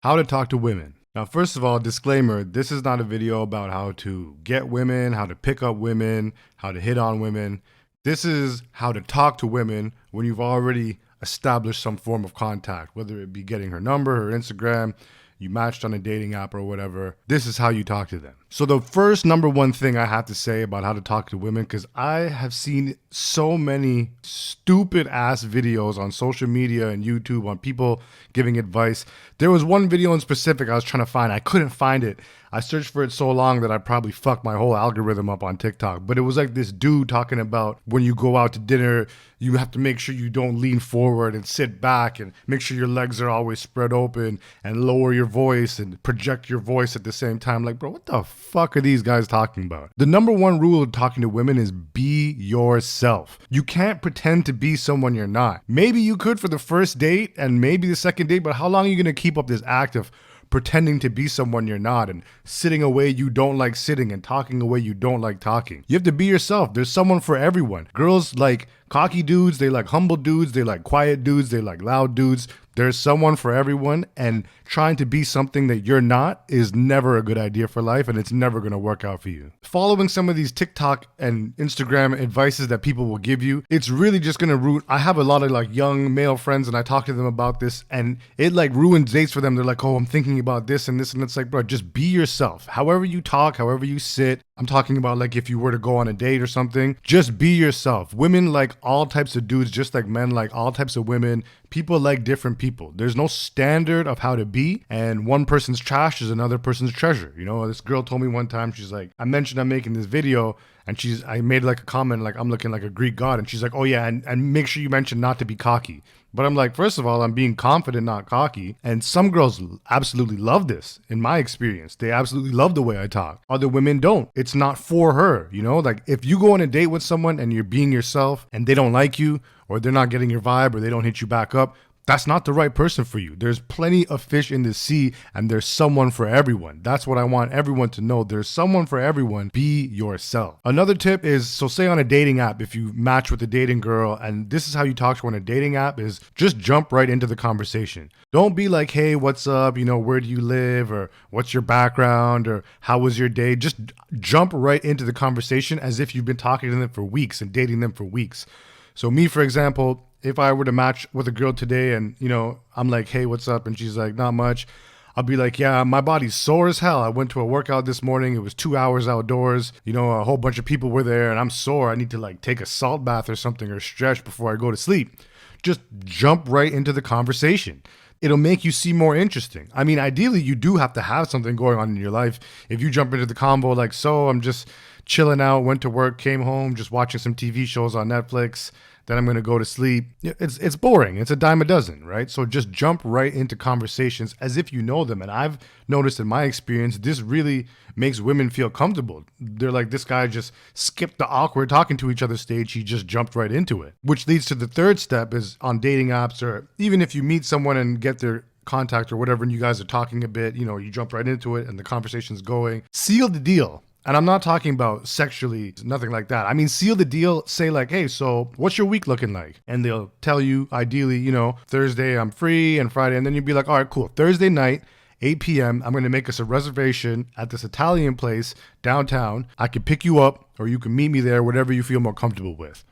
How to talk to women. Now, first of all, disclaimer, this is not a video about how to get women, how to pick up women, how to hit on women. This is how to talk to women when you've already established some form of contact, whether it be getting her number, her Instagram, you matched on a dating app or whatever. This is how you talk to them. So the first number one thing I have to say about how to talk to women, because I have seen so many stupid ass videos on social media and YouTube on people giving advice. There was one video in specific I was trying to find. I couldn't find it. I searched for it so long that I probably fucked my whole algorithm up on TikTok. But it was like this dude talking about when you go out to dinner, you have to make sure you don't lean forward and sit back and make sure your legs are always spread open and lower your voice and project your voice at the same time. Like, bro, what the fuck are these guys talking about? The number one rule of talking to women is be yourself. You can't pretend to be someone you're not. Maybe you could for the first date and maybe the second date, but how long are you going to keep up this act of pretending to be someone you're not and sitting a way you don't like sitting and talking a way you don't like talking? You have to be yourself. There's someone for everyone. Girls like cocky dudes, they like humble dudes, they like quiet dudes, they like loud dudes. There's someone for everyone, and trying to be something that you're not is never a good idea for life, and it's never going to work out for you. Following some of these TikTok and Instagram advices that people will give you, it's really just going to ruin. I have a lot of like young male friends, and I talk to them about this, and it like ruins dates for them. They're like, oh, I'm thinking about this and this, and it's like, bro, just be yourself. However you talk, however you sit. I'm talking about like if you were to go on a date or something, just be yourself. Women like all types of dudes, just like men like all types of women. People like different people. There's no standard of how to be, and one person's trash is another person's treasure. You know, this girl told me one time, she's like, I mentioned I'm making this video, and I made like a comment like I'm looking like a Greek god, and she's like, oh yeah, and make sure you mention not to be cocky. But I'm like, first of all, I'm being confident, not cocky. And some girls absolutely love this. In my experience, they absolutely love the way I talk. Other women don't. It's not for her, you know? Like if you go on a date with someone and you're being yourself and they don't like you, or they're not getting your vibe, or they don't hit you back up, that's not the right person for you. There's plenty of fish in the sea, and there's someone for everyone. That's what I want everyone to know. There's someone for everyone. Be yourself. Another tip is, so say on a dating app, if you match with a dating girl, and this is how you talk to her on a dating app, is just jump right into the conversation. Don't be like, hey, what's up? You know, where do you live? Or what's your background? Or how was your day? Just jump right into the conversation as if you've been talking to them for weeks and dating them for weeks. So me, for example, if I were to match with a girl today and, you know, I'm like, hey, what's up? And she's like, not much. I'll be like, yeah, my body's sore as hell. I went to a workout this morning. It was 2 hours outdoors. You know, a whole bunch of people were there and I'm sore. I need to like take a salt bath or something or stretch before I go to sleep. Just jump right into the conversation. It'll make you seem more interesting. I mean, ideally, you do have to have something going on in your life. If you jump into the convo like, so I'm just chilling out, went to work, came home, just watching some TV shows on Netflix, then I'm going to go to sleep. It's boring. It's a dime a dozen, right? So just jump right into conversations as if you know them. And I've noticed in my experience, this really makes women feel comfortable. They're like, this guy just skipped the awkward talking to each other stage. He just jumped right into it. Which leads to the third step is on dating apps, or even if you meet someone and get their contact or whatever, and you guys are talking a bit, you know, you jump right into it and the conversation's going. Seal the deal. And I'm not talking about sexually, nothing like that. I mean, seal the deal, say like, hey, so what's your week looking like? And they'll tell you, ideally, you know, Thursday I'm free and Friday. And then you'd be like, all right, cool. Thursday night, 8 p.m., I'm going to make us a reservation at this Italian place downtown. I can pick you up or you can meet me there, whatever you feel more comfortable with.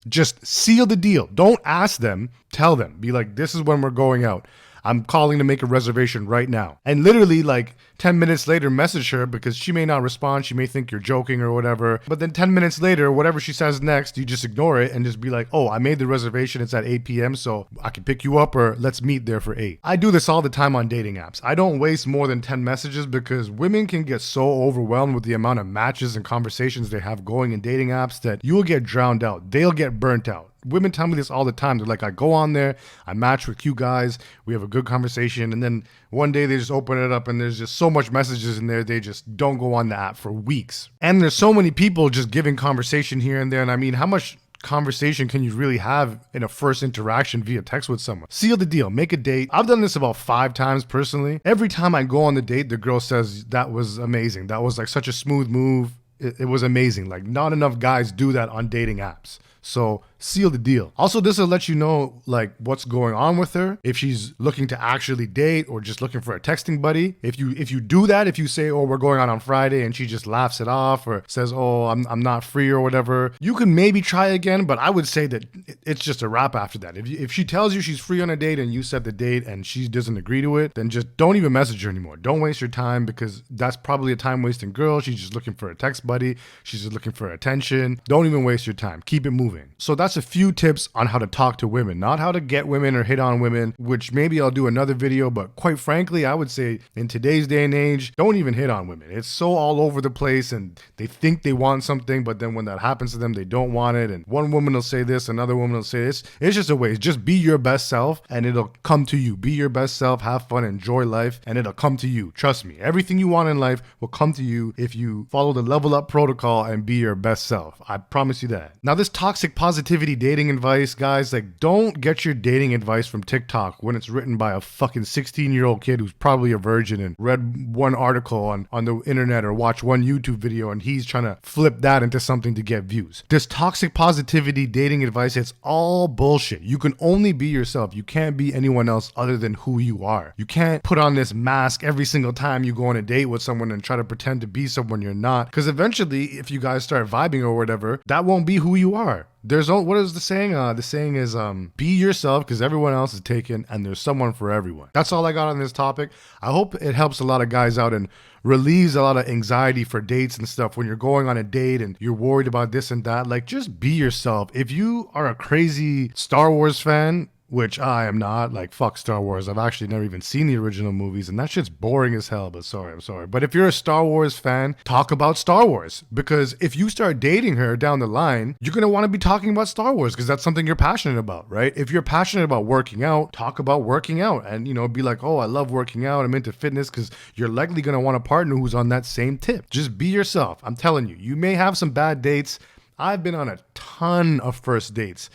Just seal the deal. Don't ask them, tell them. Be like, this is when we're going out. I'm calling to make a reservation right now. And literally like 10 minutes later, message her because she may not respond. She may think you're joking or whatever. But then 10 minutes later, whatever she says next, you just ignore it and just be like, oh, I made the reservation. It's at 8 p.m. So I can pick you up or let's meet there for 8. I do this all the time on dating apps. I don't waste more than 10 messages because women can get so overwhelmed with the amount of matches and conversations they have going in dating apps that you will get drowned out. They'll get burnt out. Women tell me this all the time. They're like, I go on there, I match with cute guys, we have a good conversation, and then one day they just open it up and there's just so much messages in there, they just don't go on the app for weeks. And there's so many people just giving conversation here and there, and I mean, how much conversation can you really have in a first interaction via text with someone? Seal the deal, make a date. I've done this about 5 times personally. Every time I go on the date, the girl says, that was amazing. That was like such a smooth move. It was amazing. Like not enough guys do that on dating apps. So seal the deal. Also, this will let you know like what's going on with her, if she's looking to actually date or just looking for a texting buddy. If you do that, if you say, oh, we're going out on Friday, and she just laughs it off or says, oh, I'm not free or whatever, you can maybe try again, but I would say that it's just a wrap after that. If she tells you she's free on a date and you set the date and she doesn't agree to it, then just don't even message her anymore. Don't waste your time, because that's probably a time wasting girl. She's just looking for a text buddy. She's just looking for attention. Don't even waste your time. Keep it moving. So that's a few tips on how to talk to women, not how to get women or hit on women, which maybe I'll do another video, but quite frankly, I would say in today's day and age, don't even hit on women. It's so all over the place and they think they want something, but then when that happens to them, they don't want it. And one woman will say this, another woman will say this. It's just a waste. Just be your best self and it'll come to you. Be your best self, have fun, enjoy life, and it'll come to you. Trust me, everything you want in life will come to you if you follow the level up protocol and be your best self. I promise you that. Now, this toxic positivity dating advice, guys, like, don't get your dating advice from TikTok when it's written by a fucking 16-year-old kid who's probably a virgin and read one article on the internet or watched one YouTube video and he's trying to flip that into something to get views. This toxic positivity dating advice, it's all bullshit. You can only be yourself. You can't be anyone else other than who you are. You can't put on this mask every single time you go on a date with someone and try to pretend to be someone you're not, because eventually, if you guys start vibing or whatever, that won't be who you are. What is the saying? The saying is, be yourself because everyone else is taken and there's someone for everyone. That's all I got on this topic. I hope it helps a lot of guys out and relieves a lot of anxiety for dates and stuff when you're going on a date and you're worried about this and that. Like, just be yourself. If you are a crazy Star Wars fan, which I am not, like, fuck Star Wars. I've actually never even seen the original movies, and that shit's boring as hell, but I'm sorry. But if you're a Star Wars fan, talk about Star Wars, because if you start dating her down the line, you're going to want to be talking about Star Wars, because that's something you're passionate about, right? If you're passionate about working out, talk about working out, and, be like, oh, I love working out, I'm into fitness, because you're likely going to want a partner who's on that same tip. Just be yourself. I'm telling you, you may have some bad dates. I've been on a ton of first dates,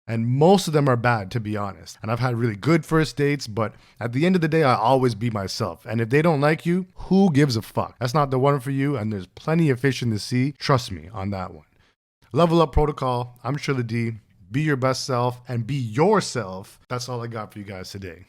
and most of them are bad, to be honest. And I've had really good first dates, but at the end of the day, I always be myself. And if they don't like you, who gives a fuck? That's not the one for you, and there's plenty of fish in the sea. Trust me on that one. Level Up Protocol. I'm Trilla D. Be your best self and be yourself. That's all I got for you guys today.